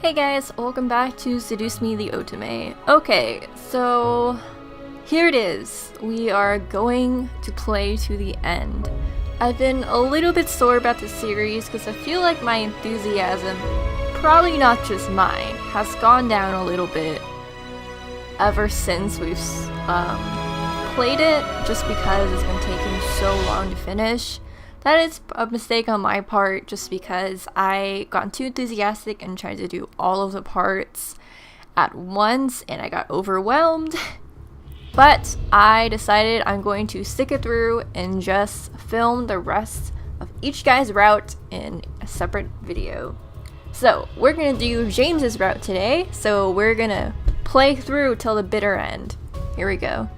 Hey guys, welcome back to Seduce Me the Otome. Okay, so here it is. We are going to play to the end. I've been a little bit sore about this series because I feel like my enthusiasm, probably not just mine, has gone down a little bit ever since we've played it, just because it's been taking so long to finish. That is a mistake on my part, just because I got too enthusiastic and tried to do all of the parts at once and I got overwhelmed. But I decided I'm going to stick it through and just film the rest of each guy's route in a separate video. So we're going to do James's route today, so we're going to play through till the bitter end. Here we go.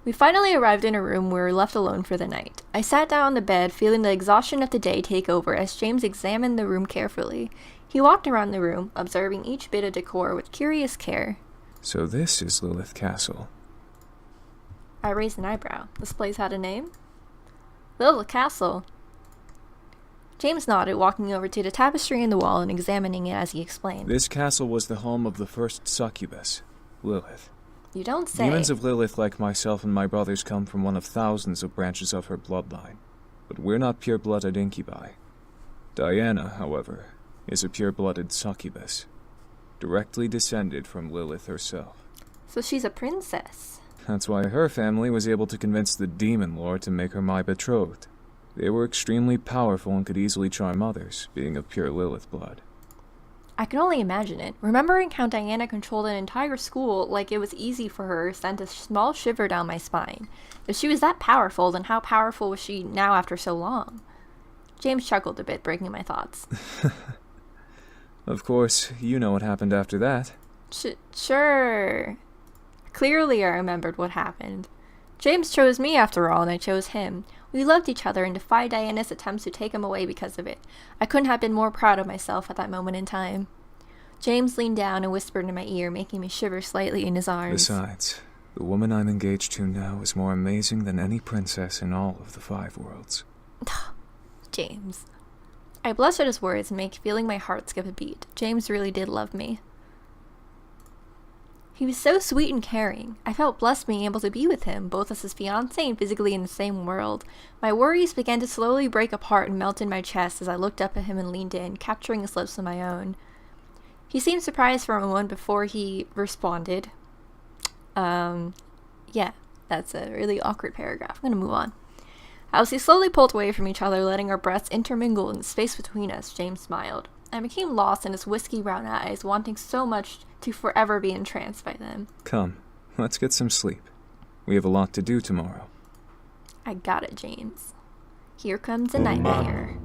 We finally arrived in a room where we were left alone for the night. I sat down on the bed, feeling the exhaustion of the day take over as James examined the room carefully. He walked around the room, observing each bit of decor with curious care. So this is Lilith Castle. I raised an eyebrow. This place had a name? Lilith Castle. James nodded, walking over to the tapestry in the wall and examining it as he explained. This castle was the home of the first succubus, Lilith. You don't say. Demons of Lilith, like myself and my brothers, come from one of thousands of branches of her bloodline. But we're not pure-blooded incubi. Diana, however, is a pure-blooded succubus, directly descended from Lilith herself. So she's a princess. That's why her family was able to convince the demon lord to make her my betrothed. They were extremely powerful and could easily charm others, being of pure Lilith blood. I can only imagine it. Remembering how Diana controlled an entire school like it was easy for her sent a small shiver down my spine. If she was that powerful, then how powerful was she now after so long? James chuckled a bit, breaking my thoughts. Of course, you know what happened after that. Sure. Clearly I remembered what happened. James chose me after all, and I chose him. We loved each other and defied Diana's attempts to take him away because of it. I couldn't have been more proud of myself at that moment in time. James leaned down and whispered in my ear, making me shiver slightly in his arms. Besides, the woman I'm engaged to now is more amazing than any princess in all of the 5 worlds. James. I blushed at his words, feeling my heart skip a beat. James really did love me. He was so sweet and caring. I felt blessed being able to be with him, both as his fiancé and physically in the same world. My worries began to slowly break apart and melt in my chest as I looked up at him and leaned in, capturing his lips with my own. He seemed surprised for a moment before he responded. Yeah, that's a really awkward paragraph. I'm gonna move on. As we slowly pulled away from each other, letting our breaths intermingle in the space between us, James smiled. I became lost in his whiskey brown eyes, wanting so much to forever be entranced by them. Come, let's get some sleep. We have a lot to do tomorrow. I got it, James. Here comes a nightmare.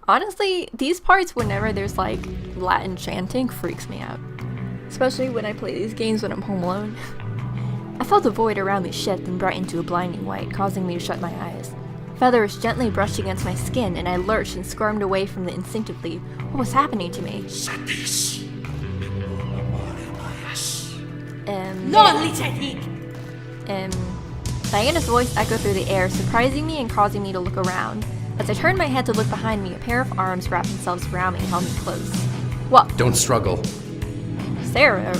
Honestly, these parts whenever there's like Latin chanting freaks me out. Especially when I play these games when I'm home alone. I felt the void around me shift and brighten to a blinding white, causing me to shut my eyes. Feathers gently brushed against my skin, and I lurched and squirmed away from them instinctively. What was happening to me? Diana's voice echoed through the air, surprising me and causing me to look around. As I turned my head to look behind me, a pair of arms wrapped themselves around me and held me close. What? Don't struggle. Sarah.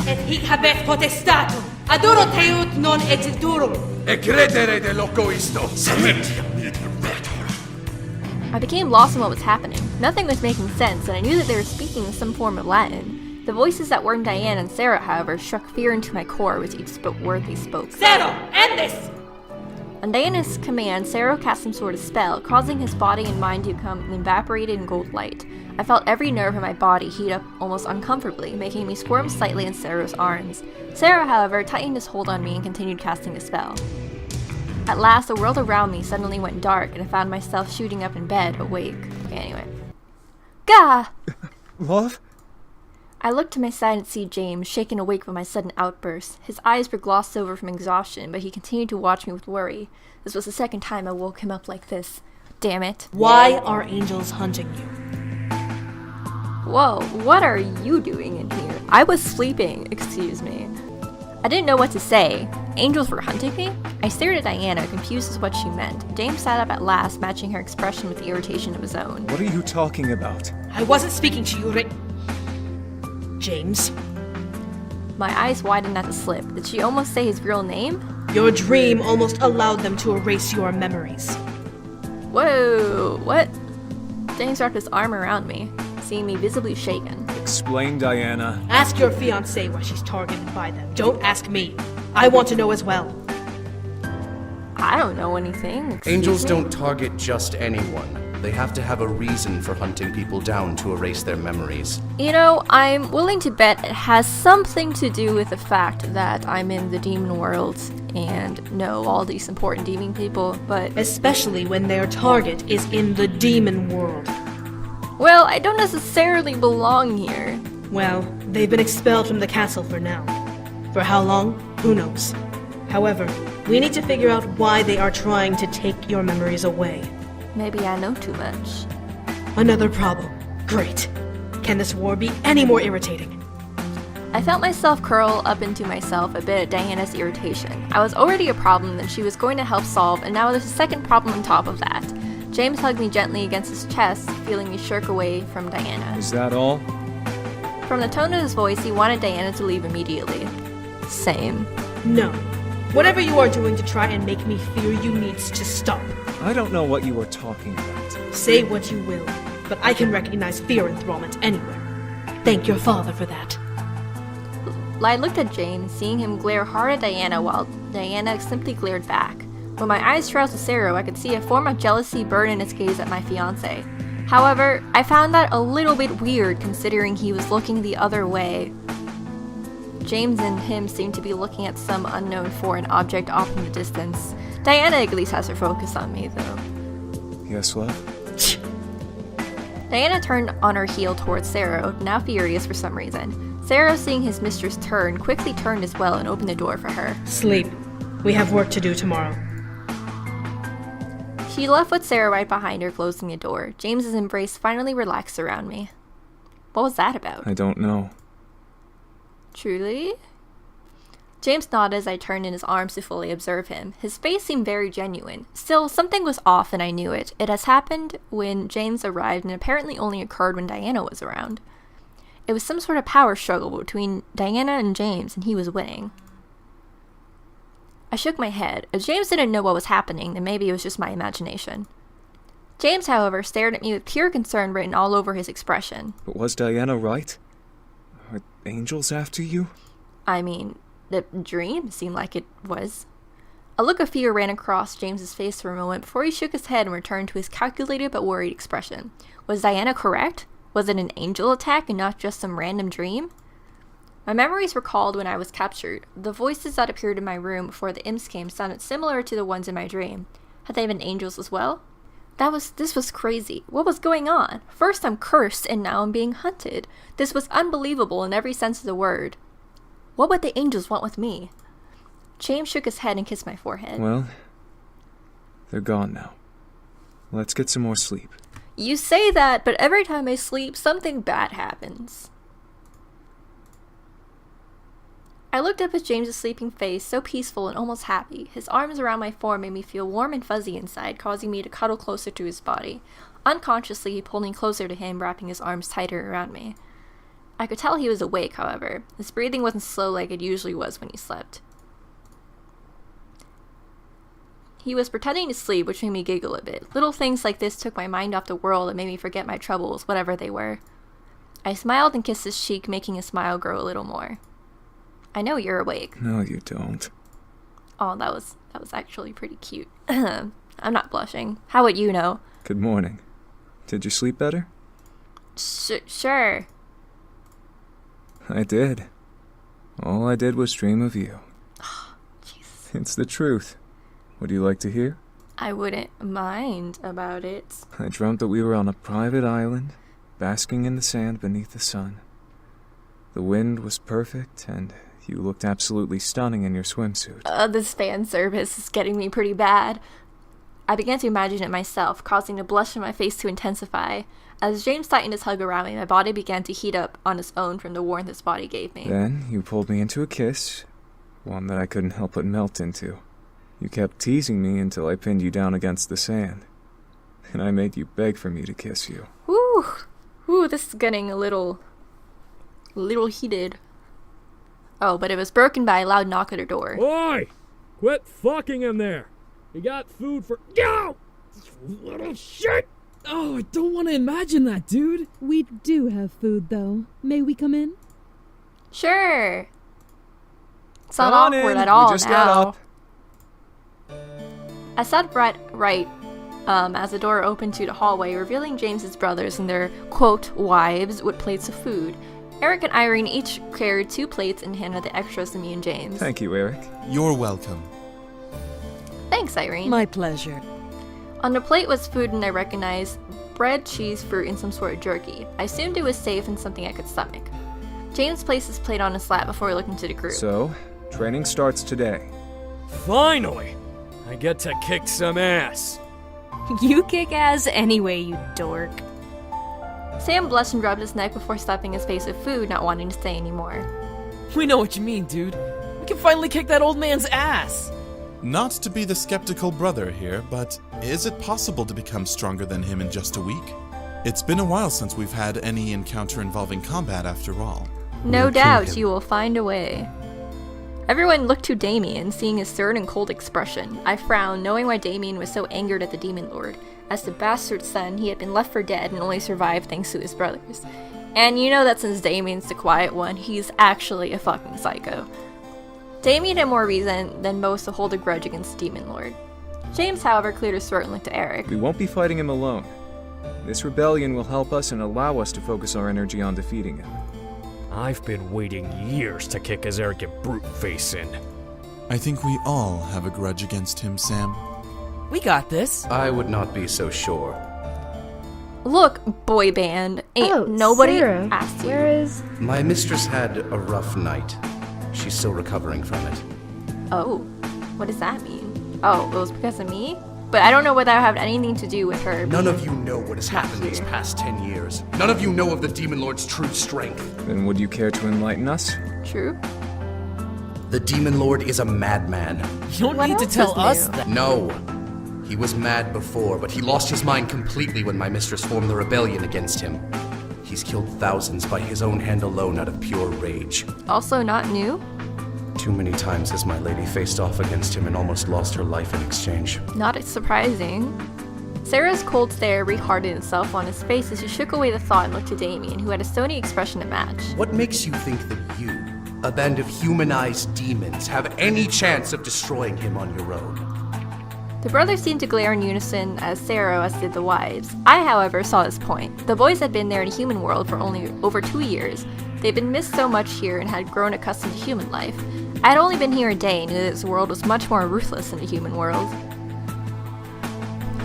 Et hic habet potestatum, adoro teut non exiturum. E credere de loco isto. I became lost in what was happening. Nothing was making sense, and I knew that they were speaking in some form of Latin. The voices that weren't Diane and Sarah, however, struck fear into my core with each word they spoke. Zero, end this! On Diana's command, Sarah cast some sort of spell, causing his body and mind to become evaporated in gold light. I felt every nerve in my body heat up almost uncomfortably, making me squirm slightly in Sarah's arms. Sarah, however, tightened his hold on me and continued casting the spell. At last, the world around me suddenly went dark, and I found myself shooting up in bed, awake. Okay, anyway. Gah! Love? I looked to my side and see James, shaken awake by my sudden outburst. His eyes were glossed over from exhaustion, but he continued to watch me with worry. This was the second time I woke him up like this. Damn it. Why are angels hunting you? Whoa, what are you doing in here? I was sleeping, excuse me. I didn't know what to say. Angels were hunting me? I stared at Diana, confused as what she meant. James sat up at last, matching her expression with the irritation of his own. What are you talking about? I wasn't speaking to you, James. My eyes widened at the slip. Did she almost say his real name? Your dream almost allowed them to erase your memories. Whoa, what? James wrapped his arm around me, seeing me visibly shaken. Explain, Diana. Ask your fiancée why she's targeted by them. Don't ask me. I want to know as well. I don't know anything. Excuse Angels me? don't target just anyone. They have to have a reason for hunting people down to erase their memories. You know, I'm willing to bet it has something to do with the fact that I'm in the demon world and know all these important demon people, but... Especially when their target is in the demon world. Well, I don't necessarily belong here. Well, they've been expelled from the castle for now. For how long? Who knows. However, we need to figure out why they are trying to take your memories away. Maybe I know too much. Another problem. Great. Can this war be any more irritating? I felt myself curl up into myself a bit at Diana's irritation. I was already a problem that she was going to help solve, and now there's a second problem on top of that. James hugged me gently against his chest, feeling me shirk away from Diana. Is that all? From the tone of his voice, he wanted Diana to leave immediately. Same. No. Whatever you are doing to try and make me fear you needs to stop. I don't know what you are talking about. Say what you will, but I can recognize fear enthrallment anywhere. Thank your father for that. I looked at James, seeing him glare hard at Diana while Diana simply glared back. When my eyes trailed to Sarah, I could see a form of jealousy burn in his gaze at my fiancé. However, I found that a little bit weird considering he was looking the other way. James and him seemed to be looking at some unknown foreign object off in the distance. Diana at least has her focus on me, though. Yes, love? Diana turned on her heel towards Sarah, now furious for some reason. Sarah, seeing his mistress turn, quickly turned as well and opened the door for her. Sleep. We have work to do tomorrow. She left with Sarah right behind her, closing the door. James's embrace finally relaxed around me. What was that about? I don't know. Truly? James nodded as I turned in his arms to fully observe him. His face seemed very genuine. Still, something was off and I knew it. It has happened when James arrived and apparently only occurred when Diana was around. It was some sort of power struggle between Diana and James, and he was winning. I shook my head. If James didn't know what was happening, then maybe it was just my imagination. James, however, stared at me with pure concern written all over his expression. But was Diana right? Are angels after you? I mean, the dream seemed like it was. A look of fear ran across James's face for a moment before he shook his head and returned to his calculated but worried expression. Was Diana correct? Was it an angel attack and not just some random dream? My memories recalled when I was captured. The voices that appeared in my room before the imps came sounded similar to the ones in my dream. Had they been angels as well? This was crazy. What was going on? First I'm cursed and now I'm being hunted. This was unbelievable in every sense of the word. What would the angels want with me? James shook his head and kissed my forehead. Well, they're gone now. Let's get some more sleep. You say that, but every time I sleep, something bad happens. I looked up at James's sleeping face, so peaceful and almost happy. His arms around my form made me feel warm and fuzzy inside, causing me to cuddle closer to his body. Unconsciously, he pulled me closer to him, wrapping his arms tighter around me. I could tell he was awake, however. His breathing wasn't slow like it usually was when he slept. He was pretending to sleep, which made me giggle a bit. Little things like this took my mind off the world and made me forget my troubles, whatever they were. I smiled and kissed his cheek, making his smile grow a little more. I know you're awake. No, you don't. Oh, that was actually pretty cute. I'm not blushing. How would you know? Good morning. Did you sleep better? Sure. I did. All I did was dream of you. Jesus. It's the truth. Would you like to hear? I wouldn't mind about it. I dreamt that we were on a private island, basking in the sand beneath the sun. The wind was perfect, and you looked absolutely stunning in your swimsuit. This fan service is getting me pretty bad. I began to imagine it myself, causing the blush on my face to intensify. As James tightened his hug around me, my body began to heat up on its own from the warmth his body gave me. Then you pulled me into a kiss, One that I couldn't help but melt into. You kept teasing me until I pinned you down against the sand. And I made you beg for me to kiss you. Ooh, this is getting a little heated. Oh, but it was broken by a loud knock at her door. Oi! Quit fucking him there! You got food for— Go! Little shit! Oh, I don't want to imagine that, dude. We do have food, though. May we come in? Sure. It's not Come on awkward in. at all We just now. got up. I sat right as the door opened to the hallway, revealing James's brothers and their, quote, wives with plates of food. Eric and Irene each carried 2 plates and handed the extras to me and James. Thank you, Eric. You're welcome. Thanks, Irene. My pleasure. On the plate was food and I recognized bread, cheese, fruit, and some sort of jerky. I assumed it was safe and something I could stomach. James placed his plate on his lap before looking to the group. So, training starts today. Finally! I get to kick some ass. You kick ass anyway, you dork. Sam blushed and rubbed his neck before slapping his face with food, not wanting to stay anymore. We know what you mean, dude. We can finally kick that old man's ass. Not to be the skeptical brother here, but is it possible to become stronger than him in just a week? It's been a while since we've had any encounter involving combat after all. No doubt you will find a way. Everyone looked to Damien, seeing his stern and cold expression. I frowned, knowing why Damien was so angered at the Demon Lord. As the bastard's son, he had been left for dead and only survived thanks to his brothers. And you know that since Damien's the quiet one, he's actually a fucking psycho. Damien had more reason than most to hold a grudge against the Demon Lord. James, however, cleared his throat and looked to Eric. We won't be fighting him alone. This rebellion will help us and allow us to focus our energy on defeating him. I've been waiting years to kick his arrogant brute face in. I think we all have a grudge against him, Sam. We got this. I would not be so sure. Look, boy band, ain't nobody asked you. Where is... My mistress had a rough night. She's still recovering from it. Oh, what does that mean? Oh, it was because of me? But I don't know whether that had anything to do with her. None of you know what has happened these past 10 years. None of you know of the Demon Lord's true strength. Then would you care to enlighten us? True. The Demon Lord is a madman. You don't What need to else tell is us new? that. No. He was mad before, but he lost his mind completely when my mistress formed the rebellion against him. He's killed thousands by his own hand alone out of pure rage. Also not new? Too many times has my lady faced off against him and almost lost her life in exchange. Not surprising. Sarah's cold stare rehardened itself on his face as she shook away the thought and looked to Damien, who had a stony expression to match. What makes you think that you, a band of humanized demons, have any chance of destroying him on your own? The brothers seemed to glare in unison as Sarah as did the wives. I, however, saw his point. The boys had been there in a human world for only over 2 years. They'd been missed so much here and had grown accustomed to human life. I had only been here a day and knew that this world was much more ruthless than the human world.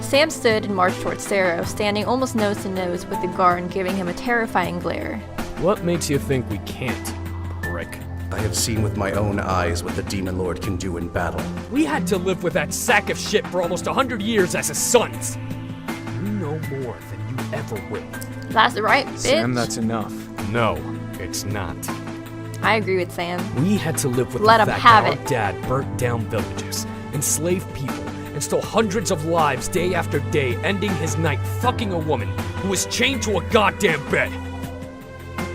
Sam stood and marched towards Sarah, standing almost nose to nose with the guard and giving him a terrifying glare. What makes you think we can't, prick? I have seen with my own eyes what the Demon Lord can do in battle. We had to live with that sack of shit for almost 100 years as his sons. You know more than you ever will. That's right, bitch. Sam, that's enough. No, it's not. I agree with Sam. We had to live with Let the him fact have that it. our dad burnt down villages, enslaved people, and stole hundreds of lives day after day, ending his night fucking a woman who was chained to a goddamn bed.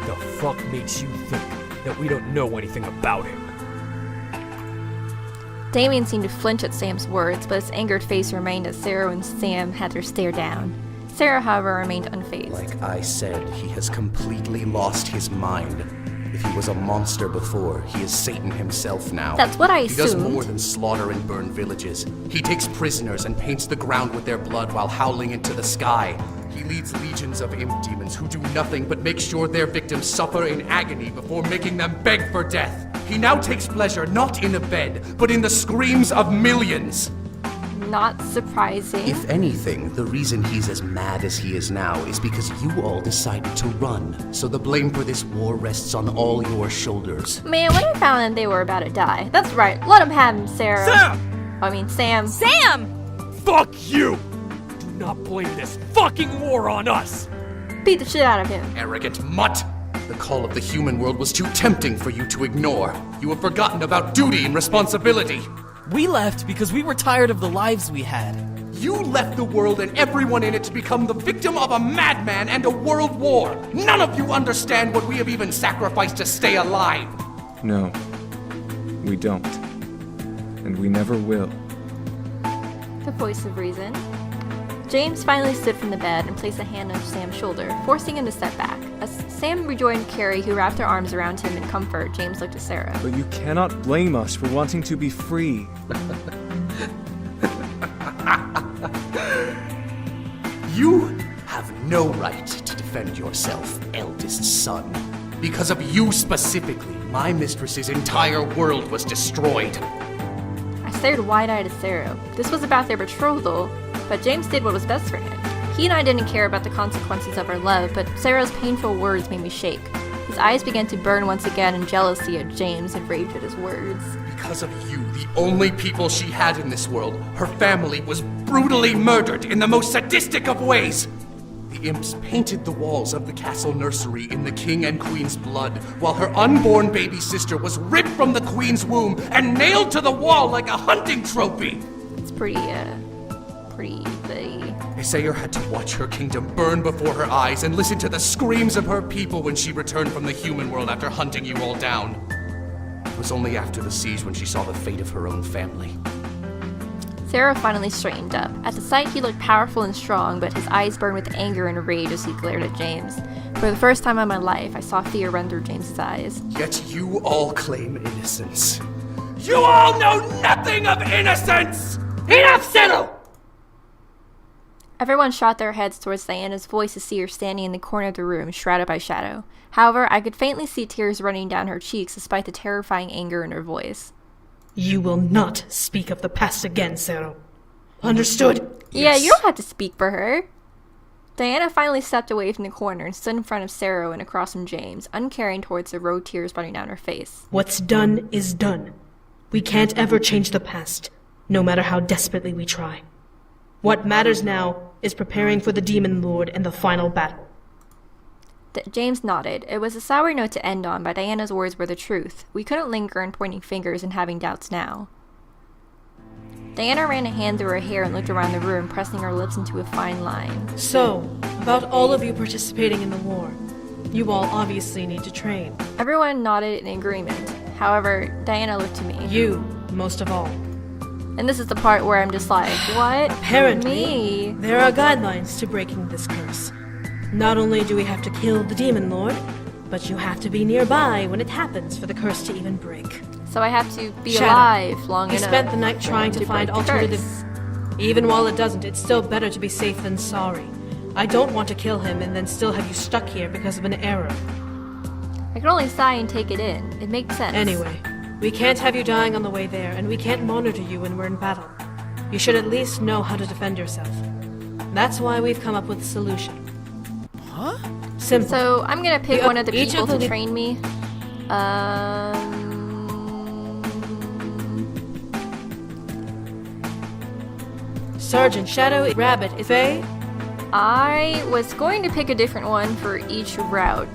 The fuck makes you think that we don't know anything about him? Damien seemed to flinch at Sam's words, but his angered face remained as Sarah and Sam had their stare down. Sarah, however, remained unfazed. Like I said, he has completely lost his mind. If he was a monster before, he is Satan himself now. That's what I He does assumed. more than slaughter and burn villages. He takes prisoners and paints the ground with their blood while howling into the sky. He leads legions of imp demons who do nothing but make sure their victims suffer in agony before making them beg for death. He now takes pleasure not in a bed, but in the screams of millions. Not surprising. If anything, the reason he's as mad as he is now is because you all decided to run. So the blame for this war rests on all your shoulders. Man, when I found that they were about to die. That's right, let him have him, Sarah. Sam. Sam! Fuck you! Do not blame this fucking war on us! Beat the shit out of him. Arrogant mutt! The call of the human world was too tempting for you to ignore. You have forgotten about duty and responsibility. We left because we were tired of the lives we had. You left the world and everyone in it to become the victim of a madman and a world war. None of you understand what we have even sacrificed to stay alive. No, we don't. And we never will. The voice of reason. James finally stood from the bed and placed a hand on Sam's shoulder, forcing him to step back. As Sam rejoined Carrie, who wrapped her arms around him in comfort, James looked at Sarah. But you cannot blame us for wanting to be free. You have no right to defend yourself, eldest son. Because of you specifically, my mistress's entire world was destroyed. I stared wide-eyed at Sarah. This was about their betrothal, but James did what was best for him. He and I didn't care about the consequences of our love, but Sarah's painful words made me shake. His eyes began to burn once again in jealousy at James and rage at his words. Because of you, the only people she had in this world, her family, was brutally murdered in the most sadistic of ways. The imps painted the walls of the castle nursery in the king and queen's blood, while her unborn baby sister was ripped from the queen's womb and nailed to the wall like a hunting trophy. It's pretty Asayer had to watch her kingdom burn before her eyes and listen to the screams of her people when she returned from the human world after hunting you all down. It was only after the siege when she saw the fate of her own family. Sarah finally straightened up. At the sight, he looked powerful and strong, but his eyes burned with anger and rage as he glared at James. For the first time in my life, I saw fear run through James's eyes. Yet you all claim innocence. You all know nothing of innocence! Enough said! Everyone shot their heads towards Diana's voice to see her standing in the corner of the room, shrouded by shadow. However, I could faintly see tears running down her cheeks despite the terrifying anger in her voice. You will not speak of the past again, Sarah. Understood? Yeah, Yes. you don't have to speak for her. Diana finally stepped away from the corner and stood in front of Sarah and across from James, uncaring towards the row tears running down her face. What's done is done. We can't ever change the past, no matter how desperately we try. What matters now is preparing for the Demon Lord and the final battle. James nodded. It was a sour note to end on, but Diana's words were the truth. We couldn't linger in pointing fingers and having doubts now. Diana ran a hand through her hair and looked around the room, pressing her lips into a fine line. So, about all of you participating in the war, you all obviously need to train. Everyone nodded in agreement. However, Diana looked to me. You, most of all. And this is the part where I'm just like, what? Apparently, Me? there are guidelines to breaking this curse. Not only do we have to kill the Demon Lord, but you have to be nearby when it happens for the curse to even break. So I have to be Shadow, alive long you enough. spent the night trying to find break the alternative. curse. Even while it doesn't, it's still better to be safe than sorry. I don't want to kill him and then still have you stuck here because of an error. I can only sigh and take it in. It makes sense. Anyway, we can't have you dying on the way there, and we can't monitor you when we're in battle. You should at least know how to defend yourself. That's why we've come up with a solution. Huh? Simple. So I'm gonna pick The- one of the each people of the to li- train me. Sergeant Shadow, Rabbit, Faye. I was going to pick a different one for each route.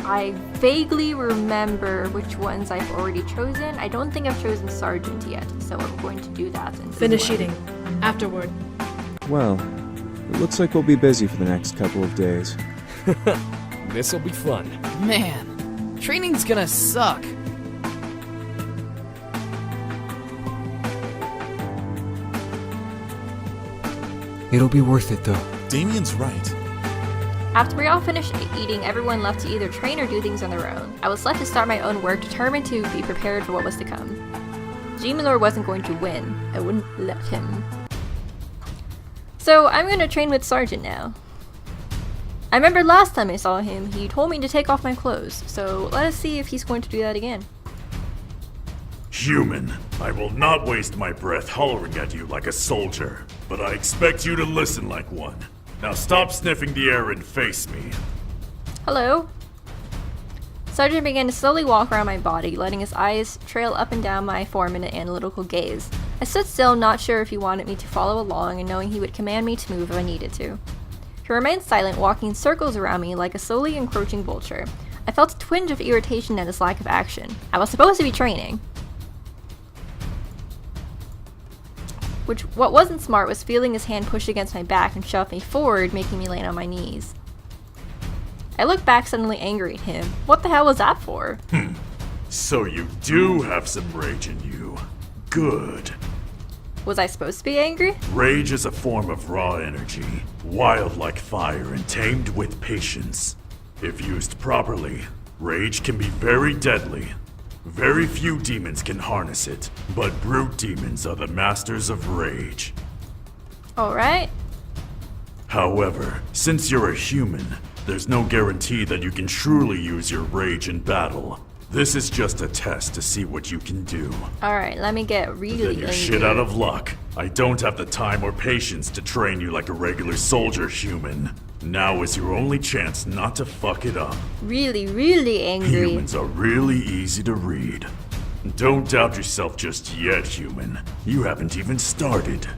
I vaguely remember which ones I've already chosen. I don't think I've chosen Sergeant yet, so I'm going to do that. Finish eating. Afterward. Well, it looks like we'll be busy for the next couple of days. This'll be fun. Man, training's gonna suck. It'll be worth it, though. Damien's right. After we all finished eating, everyone left to either train or do things on their own. I was left to start my own work, determined to be prepared for what was to come. Demon Lord wasn't going to win. I wouldn't let him. So I'm going to train with Sergeant now. I remember last time I saw him, he told me to take off my clothes, so let us see if he's going to do that again. Human, I will not waste my breath hollering at you like a soldier, but I expect you to listen like one. Now stop sniffing the air and face me. Hello. Sergeant began to slowly walk around my body, letting his eyes trail up and down my form in an analytical gaze. I stood still, not sure if he wanted me to follow along and knowing he would command me to move if I needed to. He remained silent, walking in circles around me like a slowly encroaching vulture. I felt a twinge of irritation at his lack of action. I was supposed to be training. What wasn't smart was feeling his hand push against my back and shove me forward, making me land on my knees. I looked back, suddenly angry at him. What the hell was that for? So you do have some rage in you. Good. Was I supposed to be angry? Rage is a form of raw energy, wild like fire and tamed with patience. If used properly, rage can be very deadly. Very few demons can harness it, but brute demons are the masters of rage. Alright. However, since you're a human, there's no guarantee that you can truly use your rage in battle. This is just a test to see what you can do. Alright, let me get really Then you're angry. shit out of luck. I don't have the time or patience to train you like a regular soldier human. Now is your only chance not to fuck it up. Really, really angry. Humans are really easy to read. Don't doubt yourself just yet, human. You haven't even started.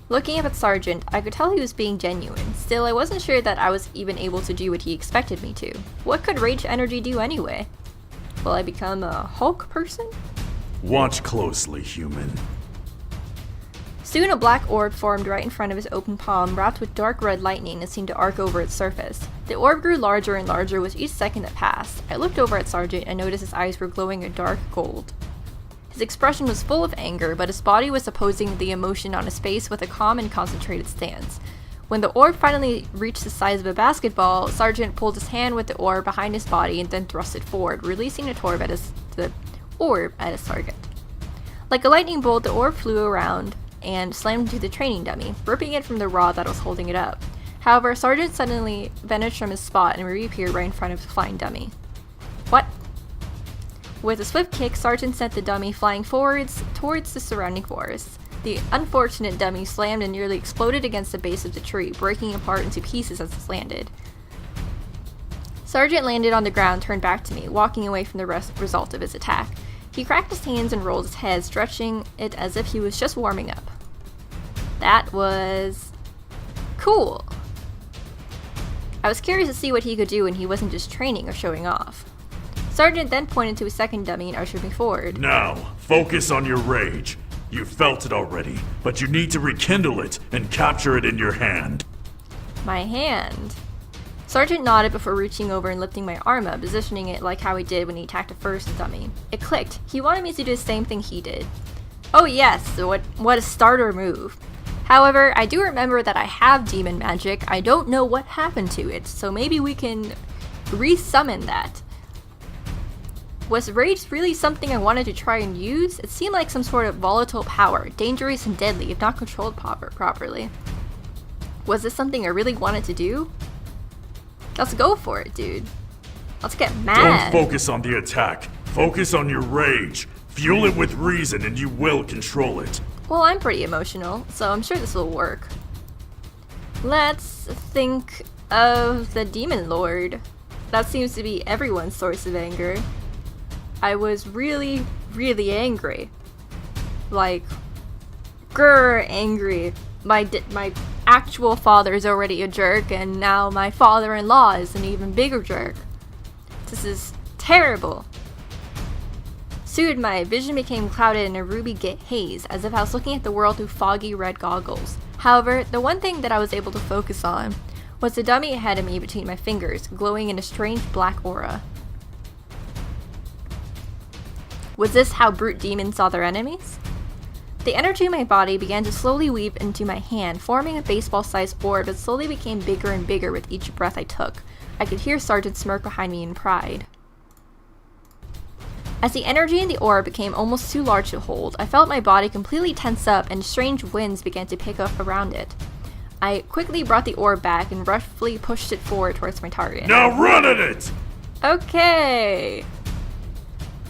Looking up at Sergeant, I could tell he was being genuine. Still, I wasn't sure that I was even able to do what he expected me to. What could rage energy do anyway? Will I become a Hulk person? Watch closely, human. Soon a black orb formed right in front of his open palm, wrapped with dark red lightning that seemed to arc over its surface. The orb grew larger and larger with each second that passed. I looked over at Sergeant and noticed his eyes were glowing a dark gold. His expression was full of anger, but his body was opposing the emotion on his face with a calm and concentrated stance. When the orb finally reached the size of a basketball, Sergeant pulled his hand with the orb behind his body and then thrust it forward, releasing the orb at his target. Like a lightning bolt, the orb flew around and slammed into the training dummy, ripping it from the rod that was holding it up. However, Sergeant suddenly vanished from his spot and reappeared right in front of the flying dummy. What? With a swift kick, Sergeant sent the dummy flying forwards towards the surrounding forest. The unfortunate dummy slammed and nearly exploded against the base of the tree, breaking apart into pieces as it landed. Sergeant landed on the ground, turned back to me, walking away from the result of his attack. He cracked his hands and rolled his head, stretching it as if he was just warming up. That was cool. I was curious to see what he could do when he wasn't just training or showing off. Sergeant then pointed to a second dummy and ushered me forward. Now, focus on your rage. You felt it already, but you need to rekindle it and capture it in your hand. My hand. Sergeant nodded before reaching over and lifting my arm up, positioning it like how he did when he attacked the first dummy. It clicked. He wanted me to do the same thing he did. Oh yes, what a starter move. However, I do remember that I have demon magic. I don't know what happened to it, so maybe we can resummon that. Was rage really something I wanted to try and use? It seemed like some sort of volatile power, dangerous and deadly if not controlled properly. Was this something I really wanted to do? Let's go for it, dude. Let's get mad. Don't focus on the attack. Focus on your rage. Fuel it with reason and you will control it. Well, I'm pretty emotional, so I'm sure this will work. Let's think of the Demon Lord. That seems to be everyone's source of anger. I was really, really angry. Like, angry. My actual father is already a jerk, and now my father-in-law is an even bigger jerk. This is terrible. Soon, my vision became clouded in a ruby haze, as if I was looking at the world through foggy red goggles. However, the one thing that I was able to focus on was the dummy ahead of me between my fingers, glowing in a strange black aura. Was this how brute demons saw their enemies? The energy in my body began to slowly weave into my hand, forming a baseball-sized orb that slowly became bigger and bigger with each breath I took. I could hear Sergeant smirk behind me in pride. As the energy in the orb became almost too large to hold, I felt my body completely tense up and strange winds began to pick up around it. I quickly brought the orb back and roughly pushed it forward towards my target. Now run at it! Okay.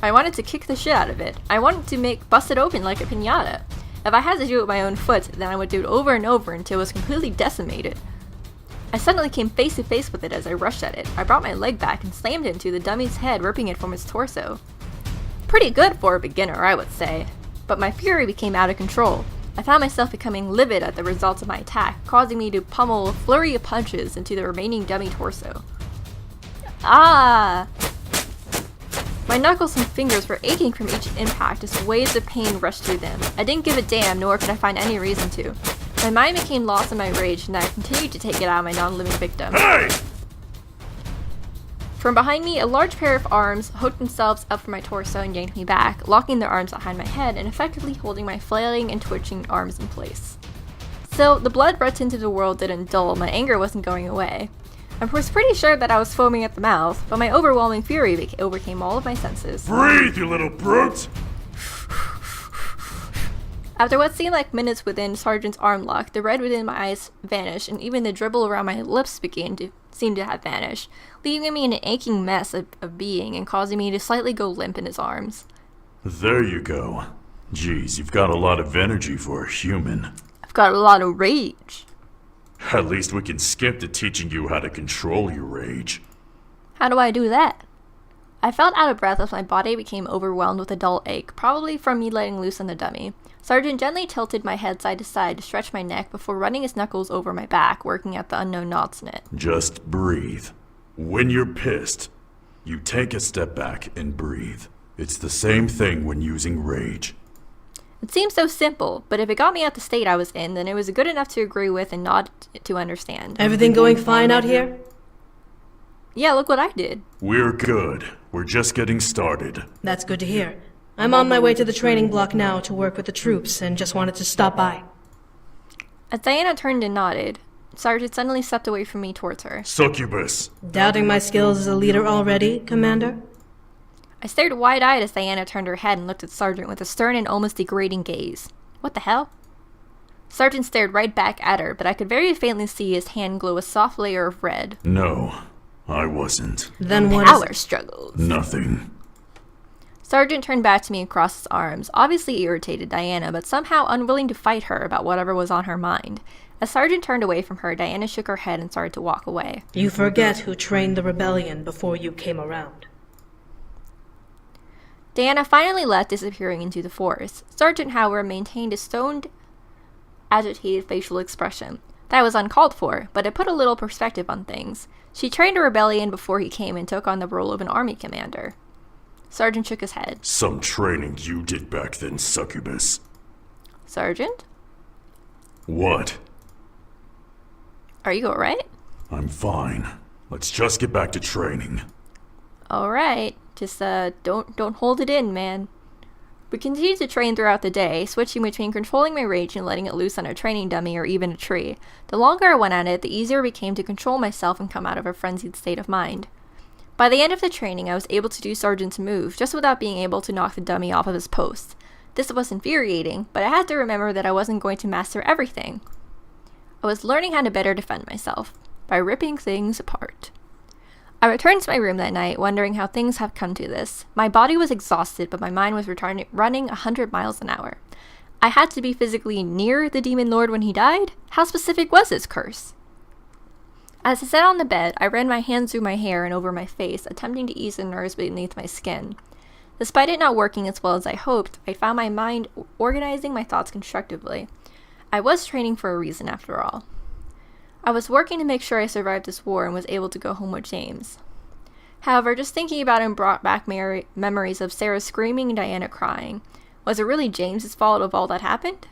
I wanted to kick the shit out of it. I wanted to bust it open like a piñata. If I had to do it with my own foot, then I would do it over and over until it was completely decimated. I suddenly came face to face with it as I rushed at it. I brought my leg back and slammed it into the dummy's head, ripping it from its torso. Pretty good for a beginner, I would say. But my fury became out of control. I found myself becoming livid at the results of my attack, causing me to pummel a flurry of punches into the remaining dummy torso. Ah! My knuckles and fingers were aching from each impact as waves of pain rushed through them. I didn't give a damn, nor could I find any reason to. My mind became lost in my rage, and I continued to take it out on my non-living victim. Hey! From behind me, a large pair of arms hooked themselves up from my torso and yanked me back, locking their arms behind my head and effectively holding my flailing and twitching arms in place. Still, the blood rush into the world didn't dull, my anger wasn't going away. I was pretty sure that I was foaming at the mouth, but my overwhelming fury overcame all of my senses. Breathe, you little brute! After what seemed like minutes within Sergeant's arm lock, the red within my eyes vanished, and even the dribble around my lips seemed to have vanished, leaving me in an aching mess of being and causing me to slightly go limp in his arms. There you go. Geez, you've got a lot of energy for a human. I've got a lot of rage. At least we can skip to teaching you how to control your rage. How do I do that? I felt out of breath as my body became overwhelmed with a dull ache, probably from me letting loose on the dummy. Sergeant gently tilted my head side to side to stretch my neck before running his knuckles over my back, working at the unknown knots in it. Just breathe. When you're pissed, you take a step back and breathe. It's the same thing when using rage. It seems so simple, but if it got me out the state I was in, then it was good enough to agree with and nod to understand. Everything going fine out here? Yeah, look what I did. We're good. We're just getting started. That's good to hear. I'm on my way to the training block now to work with the troops and just wanted to stop by. As Diana turned and nodded, Sergeant suddenly stepped away from me towards her. Succubus! Doubting my skills as a leader already, Commander? I stared wide-eyed as Diana turned her head and looked at Sergeant with a stern and almost degrading gaze. What the hell? Sergeant stared right back at her, but I could very faintly see his hand glow a soft layer of red. No, I wasn't. Then what Power struggles. Nothing. Sergeant turned back to me across his arms, obviously irritated Diana, but somehow unwilling to fight her about whatever was on her mind. As Sergeant turned away from her, Diana shook her head and started to walk away. You forget who trained the rebellion before you came around. Diana finally left, disappearing into the forest. Sergeant, however, maintained a stoned, agitated facial expression. That was uncalled for, but it put a little perspective on things. She trained a rebellion before he came and took on the role of an army commander. Sergeant shook his head. Some training you did back then, Succubus. Sergeant? What? Are you alright? I'm fine. Let's just get back to training. Alright. Just, don't hold it in, man. We continued to train throughout the day, switching between controlling my rage and letting it loose on a training dummy or even a tree. The longer I went at it, the easier it became to control myself and come out of a frenzied state of mind. By the end of the training, I was able to do Sergeant's move, just without being able to knock the dummy off of his post. This was infuriating, but I had to remember that I wasn't going to master everything. I was learning how to better defend myself, by ripping things apart. I returned to my room that night, wondering how things had come to this. My body was exhausted, but my mind was running 100 miles an hour. I had to be physically near the Demon Lord when he died? How specific was this curse? As I sat on the bed, I ran my hands through my hair and over my face, attempting to ease the nerves beneath my skin. Despite it not working as well as I hoped, I found my mind organizing my thoughts constructively. I was training for a reason, after all. I was working to make sure I survived this war and was able to go home with James. However, just thinking about him brought back memories of Sarah screaming and Diana crying. Was it really James's fault of all that happened?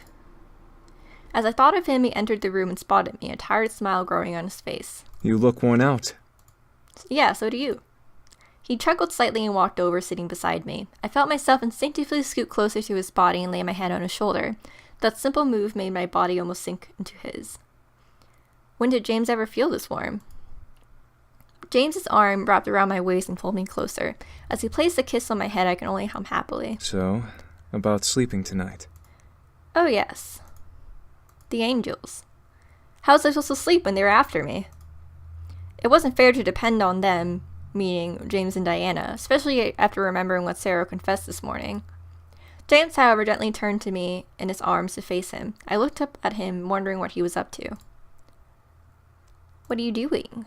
As I thought of him, he entered the room and spotted me, a tired smile growing on his face. You look worn out. Yeah, so do you. He chuckled slightly and walked over, sitting beside me. I felt myself instinctively scoot closer to his body and lay my head on his shoulder. That simple move made my body almost sink into his. When did James ever feel this warm? James's arm wrapped around my waist and pulled me closer. As he placed a kiss on my head, I could only hum happily. So, about sleeping tonight? Oh, yes. The angels. How was I supposed to sleep when they were after me? It wasn't fair to depend on them, meaning James and Diana, especially after remembering what Sarah confessed this morning. James, however, gently turned to me in his arms to face him. I looked up at him, wondering what he was up to. What are you doing?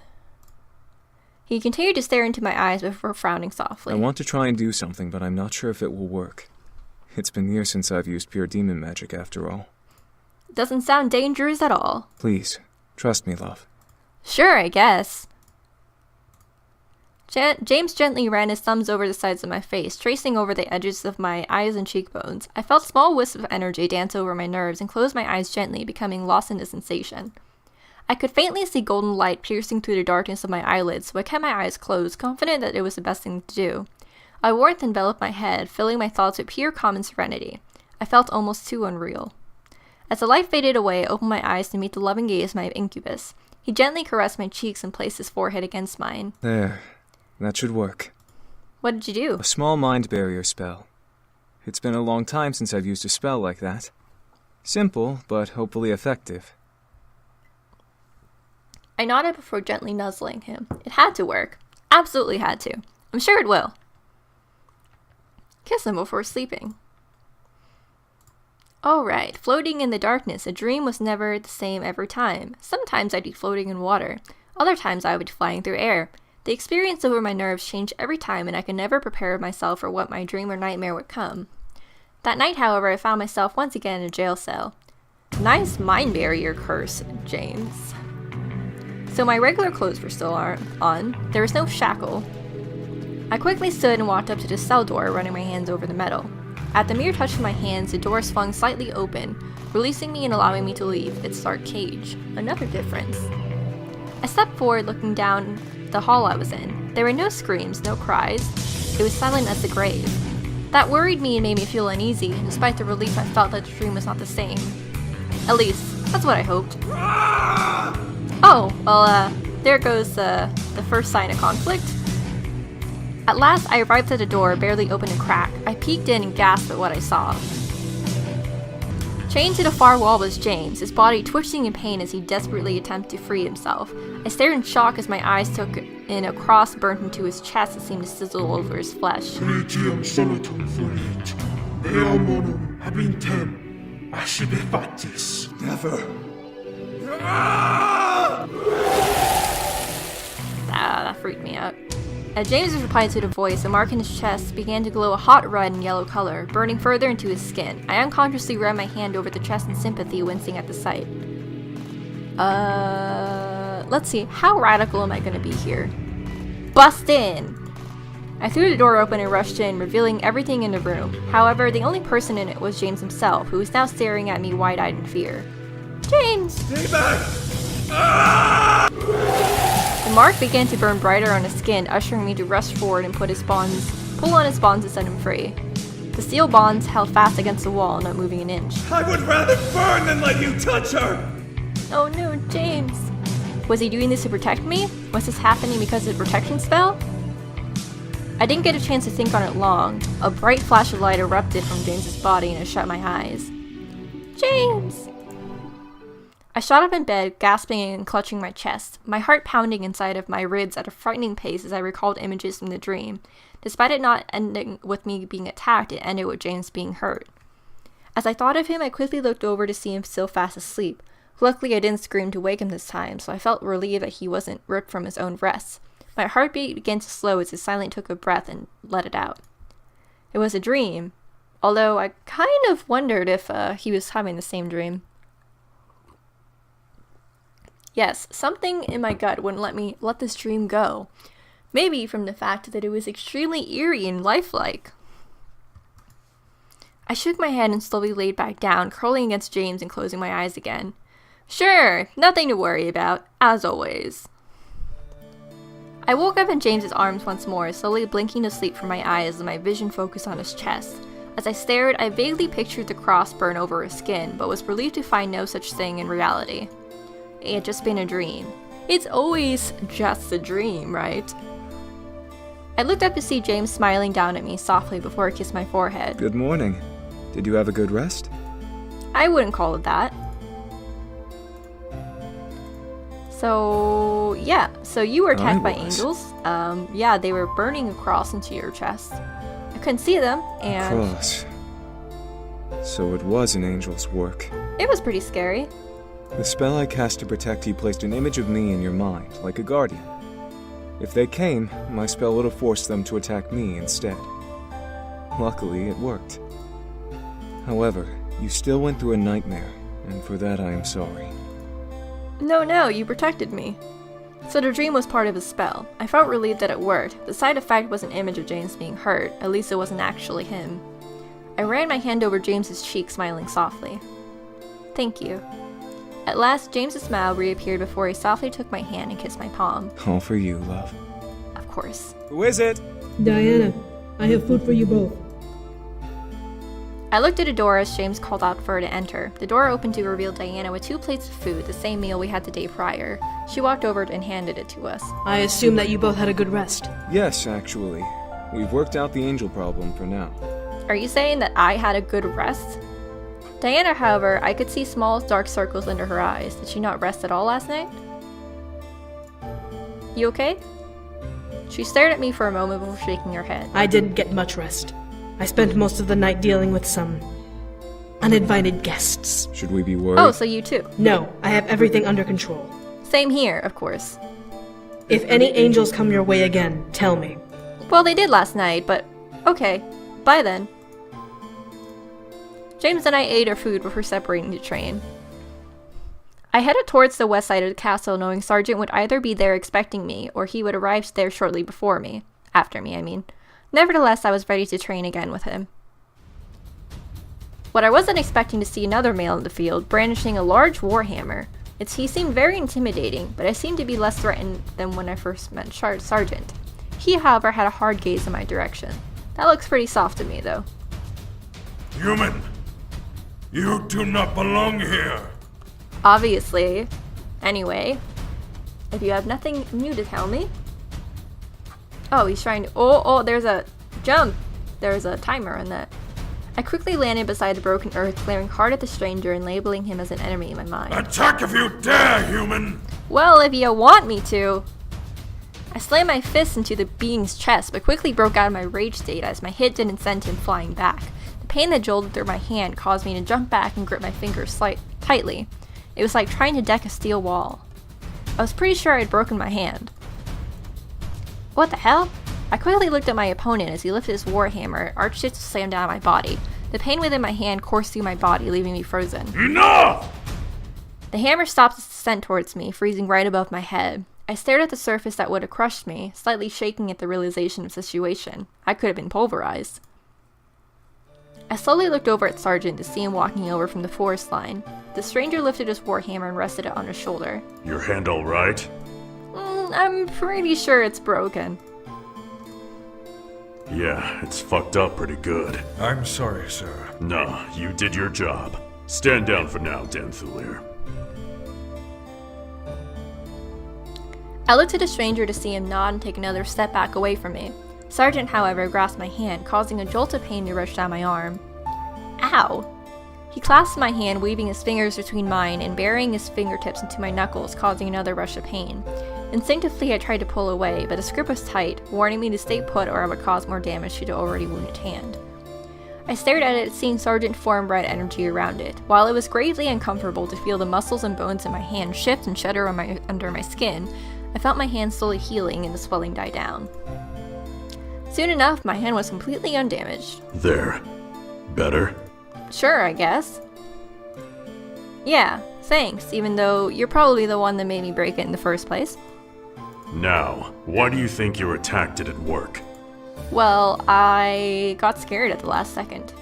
He continued to stare into my eyes before frowning softly. I want to try and do something, but I'm not sure if it will work. It's been years since I've used pure demon magic, after all. Doesn't sound dangerous at all. Please, trust me, love. Sure, I guess. James gently ran his thumbs over the sides of my face, tracing over the edges of my eyes and cheekbones. I felt small wisps of energy dance over my nerves and closed my eyes gently, becoming lost in the sensation. I could faintly see golden light piercing through the darkness of my eyelids, so I kept my eyes closed, confident that it was the best thing to do. A warmth enveloped my head, filling my thoughts with pure calm and serenity. I felt almost too unreal. As the light faded away, I opened my eyes to meet the loving gaze of my incubus. He gently caressed my cheeks and placed his forehead against mine. There. That should work. What did you do? A small mind barrier spell. It's been a long time since I've used a spell like that. Simple, but hopefully effective. I nodded before gently nuzzling him. It had to work. Absolutely had to. I'm sure it will. Kiss him before sleeping. Alright, floating in the darkness. A dream was never the same every time. Sometimes I'd be floating in water. Other times I would be flying through air. The experience over my nerves changed every time, and I could never prepare myself for what my dream or nightmare would come. That night, however, I found myself once again in a jail cell. Nice mind barrier curse, James. So my regular clothes were still on. There was no shackle. I quickly stood and walked up to the cell door, running my hands over the metal. At the mere touch of my hands, the door swung slightly open, releasing me and allowing me to leave its dark cage. Another difference. I stepped forward, looking down the hall I was in. There were no screams, no cries. It was silent as the grave. That worried me and made me feel uneasy, despite the relief I felt that the dream was not the same. At least, that's what I hoped. Oh, well, there goes the first sign of conflict. At last, I arrived at the door, barely open a crack. I peeked in and gasped at what I saw. Chained to the far wall was James, his body twitching in pain as he desperately attempted to free himself. I stared in shock as my eyes took in a cross burnt into his chest that seemed to sizzle over his flesh. Never. That freaked me out. As James replied to the voice, a mark in his chest began to glow a hot red and yellow color, burning further into his skin. I unconsciously ran my hand over the chest in sympathy, wincing at the sight. Let's see, how radical am I gonna be here? Bust in! I threw the door open and rushed in, revealing everything in the room. However, the only person in it was James himself, who was now staring at me wide-eyed in fear. James! Stay back! The mark began to burn brighter on his skin, ushering me to rush forward and pull on his bonds to set him free. The steel bonds held fast against the wall, not moving an inch. I would rather burn than let you touch her! Oh no, James! Was he doing this to protect me? Was this happening because of the protection spell? I didn't get a chance to think on it long. A bright flash of light erupted from James's body and I shut my eyes. James! I shot up in bed, gasping and clutching my chest, my heart pounding inside of my ribs at a frightening pace as I recalled images from the dream. Despite it not ending with me being attacked, it ended with James being hurt. As I thought of him, I quickly looked over to see him still fast asleep. Luckily, I didn't scream to wake him this time, so I felt relieved that he wasn't ripped from his own rest. My heartbeat began to slow as he silently took a breath and let it out. It was a dream, although I kind of wondered if he was having the same dream. Yes, something in my gut wouldn't let me let this dream go. Maybe from the fact that it was extremely eerie and lifelike. I shook my head and slowly laid back down, curling against James and closing my eyes again. Sure, nothing to worry about, as always. I woke up in James's arms once more, slowly blinking to sleep from my eyes as my vision focused on his chest. As I stared, I vaguely pictured the cross burn over his skin, but was relieved to find no such thing in reality. It had just been a dream. It's always just a dream, right? I looked up to see James smiling down at me softly before he kissed my forehead. Good morning. Did you have a good rest? I wouldn't call it that. So, yeah. So you were attacked by angels. Yeah, they were burning a cross into your chest. I couldn't see them, and... Cross. So it was an angel's work. It was pretty scary. The spell I cast to protect you placed an image of me in your mind, like a guardian. If they came, my spell would have forced them to attack me instead. Luckily, it worked. However, you still went through a nightmare, and for that I am sorry. No, you protected me. So the dream was part of his spell. I felt relieved that it worked. The side effect was an image of James being hurt, at least it wasn't actually him. I ran my hand over James's cheek, smiling softly. Thank you. At last, James's smile reappeared before he softly took my hand and kissed my palm. All for you, love. Of course. Who is it? Diana, I have food for you both. I looked at a door as James called out for her to enter. The door opened to reveal Diana with 2 plates of food, the same meal we had the day prior. She walked over and handed it to us. I assume that you both had a good rest. Yes, actually. We've worked out the angel problem for now. Are you saying that I had a good rest? Diana, however, I could see small dark circles under her eyes. Did she not rest at all last night? You okay? She stared at me for a moment before shaking her head. I didn't get much rest. I spent most of the night dealing with some uninvited guests. Should we be worried? Oh, so you too? No, I have everything under control. Same here, of course. If any angels come your way again, tell me. Well, they did last night, but okay. Bye then. James and I ate our food before separating to train. I headed towards the west side of the castle, knowing Sergeant would either be there expecting me, or he would arrive there shortly before me. After me, I mean. Nevertheless, I was ready to train again with him. What I wasn't expecting to see another male in the field, brandishing a large warhammer. He seemed very intimidating, but I seemed to be less threatened than when I first met Sergeant. He, however, had a hard gaze in my direction. That looks pretty soft to me, though. Human! You do not belong here! Obviously. Anyway, if you have nothing new to tell me... Oh, he's trying to... Oh, there's a jump. There's a timer on that. I quickly landed beside the broken earth, glaring hard at the stranger and labeling him as an enemy in my mind. Attack if you dare, human! Well, if you want me to. I slammed my fist into the being's chest, but quickly broke out of my rage state as my hit didn't send him flying back. The pain that jolted through my hand caused me to jump back and grip my fingers tightly. It was like trying to deck a steel wall. I was pretty sure I had broken my hand. What the hell? I quickly looked at my opponent as he lifted his warhammer, arched it to slam down on my body. The pain within my hand coursed through my body, leaving me frozen. Enough! The hammer stopped its descent towards me, freezing right above my head. I stared at the surface that would have crushed me, slightly shaking at the realization of the situation. I could have been pulverized. I slowly looked over at Sergeant to see him walking over from the forest line. The stranger lifted his warhammer and rested it on his shoulder. Your hand all right? I'm pretty sure it's broken. Yeah, it's fucked up pretty good. I'm sorry, sir. Nah, you did your job. Stand down for now, Danthulir. I looked at the stranger to see him nod and take another step back away from me. Sergeant, however, grasped my hand, causing a jolt of pain to rush down my arm. Ow! He clasped my hand, weaving his fingers between mine and burying his fingertips into my knuckles, causing another rush of pain. Instinctively, I tried to pull away, but his grip was tight, warning me to stay put or I would cause more damage to the already wounded hand. I stared at it, seeing Sergeant form red energy around it. While it was gravely uncomfortable to feel the muscles and bones in my hand shift and shudder under my skin, I felt my hand slowly healing and the swelling die down. Soon enough, my hand was completely undamaged. There. Better? Sure, I guess. Yeah, thanks, even though you're probably the one that made me break it in the first place. Now, why do you think your attack didn't work? Well, I got scared at the last second.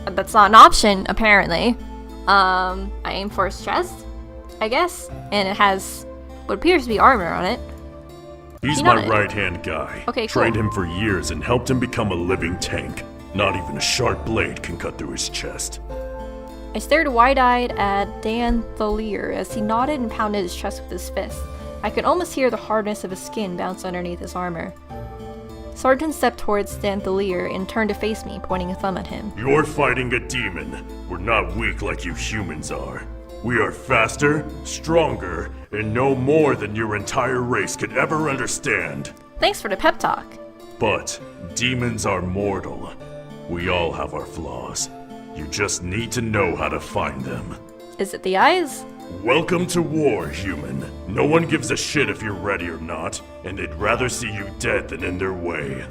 That's not an option, apparently. I aimed for his chest, I guess, and it has what appears to be armor on it. He's my right-hand guy. Okay, cool. Trained him for years and helped him become a living tank. Not even a sharp blade can cut through his chest. I stared wide-eyed at Danthulir as he nodded and pounded his chest with his fist. I could almost hear the hardness of his skin bounce underneath his armor. Sergeant stepped towards Danthulir and turned to face me, pointing a thumb at him. You're fighting a demon. We're not weak like you humans are. We are faster, stronger, and no more than your entire race could ever understand. Thanks for the pep talk. But demons are mortal. We all have our flaws. You just need to know how to find them. Is it the eyes? Welcome to war, human. No one gives a shit if you're ready or not, and they'd rather see you dead than in their way.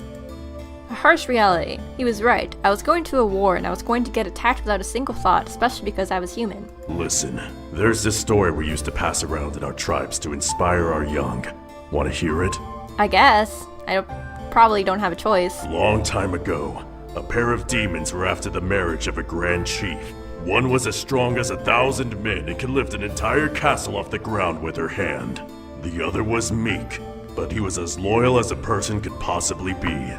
A harsh reality. He was right. I was going to a war and I was going to get attacked without a single thought, especially because I was human. Listen, there's this story we used to pass around in our tribes to inspire our young. Want to hear it? I guess. Probably don't have a choice. Long time ago, a pair of demons were after the marriage of a grand chief. One was as strong as 1,000 men and could lift an entire castle off the ground with her hand. The other was meek, but he was as loyal as a person could possibly be.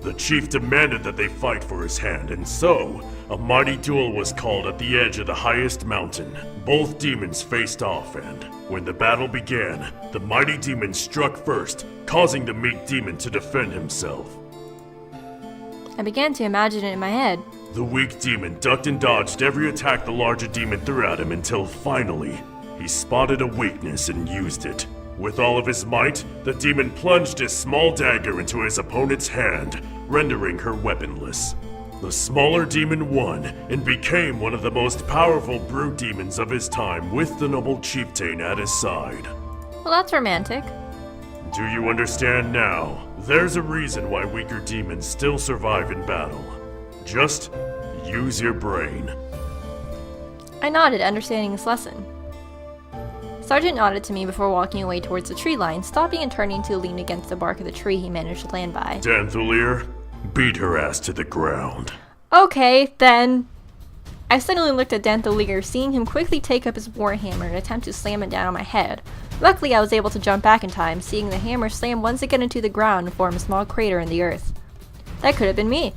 The chief demanded that they fight for his hand, and so, a mighty duel was called at the edge of the highest mountain. Both demons faced off, and when the battle began, the mighty demon struck first, causing the meek demon to defend himself. I began to imagine it in my head. The weak demon ducked and dodged every attack the larger demon threw at him until finally, he spotted a weakness and used it. With all of his might, the demon plunged his small dagger into his opponent's hand, rendering her weaponless. The smaller demon won and became one of the most powerful brute demons of his time with the noble chieftain at his side. Well, that's romantic. Do you understand now? There's a reason why weaker demons still survive in battle. Just use your brain. I nodded, understanding this lesson. Sergeant nodded to me before walking away towards the tree line, stopping and turning to lean against the bark of the tree he managed to land by. Danthulir, beat her ass to the ground. Okay, then. I suddenly looked at Danthulir, seeing him quickly take up his warhammer and attempt to slam it down on my head. Luckily, I was able to jump back in time, seeing the hammer slam once again into the ground and form a small crater in the earth. That could have been me.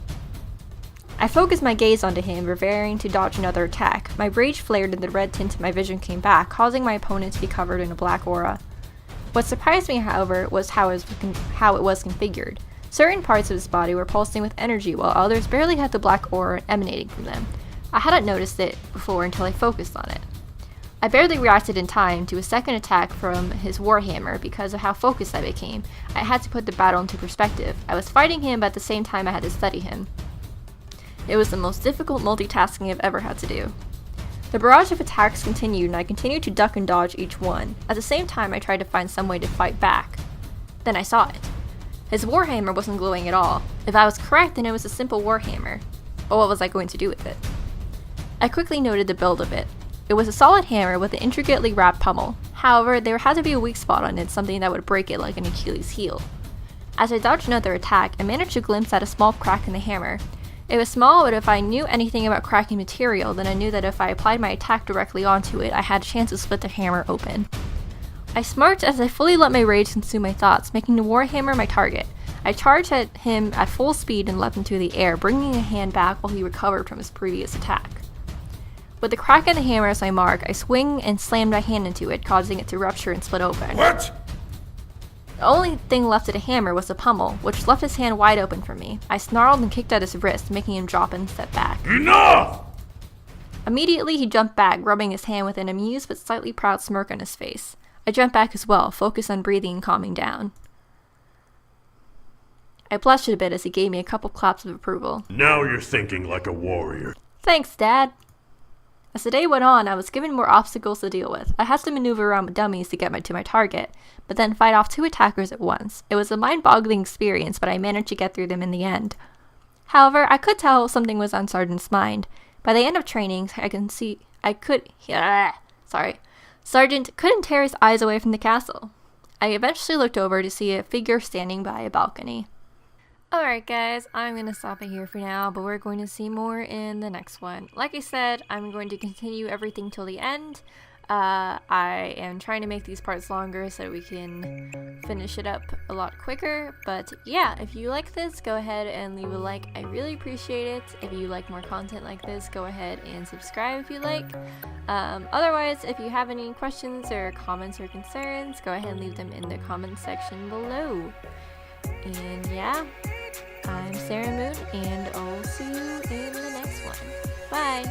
I focused my gaze onto him, preparing to dodge another attack. My rage flared and the red tint of my vision came back, causing my opponent to be covered in a black aura. What surprised me, however, was how it was configured. Certain parts of his body were pulsing with energy, while others barely had the black aura emanating from them. I hadn't noticed it before until I focused on it. I barely reacted in time to a second attack from his warhammer because of how focused I became. I had to put the battle into perspective. I was fighting him, but at the same time I had to study him. It was the most difficult multitasking I've ever had to do. The barrage of attacks continued, and I continued to duck and dodge each one. At the same time, I tried to find some way to fight back. Then I saw it. His warhammer wasn't glowing at all. If I was correct, then it was a simple warhammer. But what was I going to do with it? I quickly noted the build of it. It was a solid hammer with an intricately wrapped pommel. However, there had to be a weak spot on it, something that would break it like an Achilles heel. As I dodged another attack, I managed to glimpse at a small crack in the hammer. It was small, but if I knew anything about cracking material, then I knew that if I applied my attack directly onto it, I had a chance to split the hammer open. I smirked as I fully let my rage consume my thoughts, making the warhammer my target. I charged at him at full speed and leapt into the air, bringing a hand back while he recovered from his previous attack. With the crack in the hammer as my mark, I swing and slammed my hand into it, causing it to rupture and split open. What? The only thing left of the hammer was the pommel, which left his hand wide open for me. I snarled and kicked at his wrist, making him drop and step back. Enough! Immediately, he jumped back, rubbing his hand with an amused but slightly proud smirk on his face. I jumped back as well, focused on breathing and calming down. I blushed a bit as he gave me a couple claps of approval. Now you're thinking like a warrior. Thanks, Dad. As the day went on, I was given more obstacles to deal with. I had to maneuver around with dummies to get to my target, but then fight off 2 attackers at once. It was a mind-boggling experience, but I managed to get through them in the end. However, I could tell something was on Sergeant's mind. By the end of training, Sergeant couldn't tear his eyes away from the castle. I eventually looked over to see a figure standing by a balcony. Alright guys, I'm going to stop it here for now, but we're going to see more in the next one. Like I said, I'm going to continue everything till the end. I am trying to make these parts longer so we can finish it up a lot quicker. But yeah, if you like this, go ahead and leave a like. I really appreciate it. If you like more content like this, go ahead and subscribe if you like. Otherwise, if you have any questions or comments or concerns, go ahead and leave them in the comment section below. And yeah, I'm Sarah Moon, and I'll see you in the next one. Bye!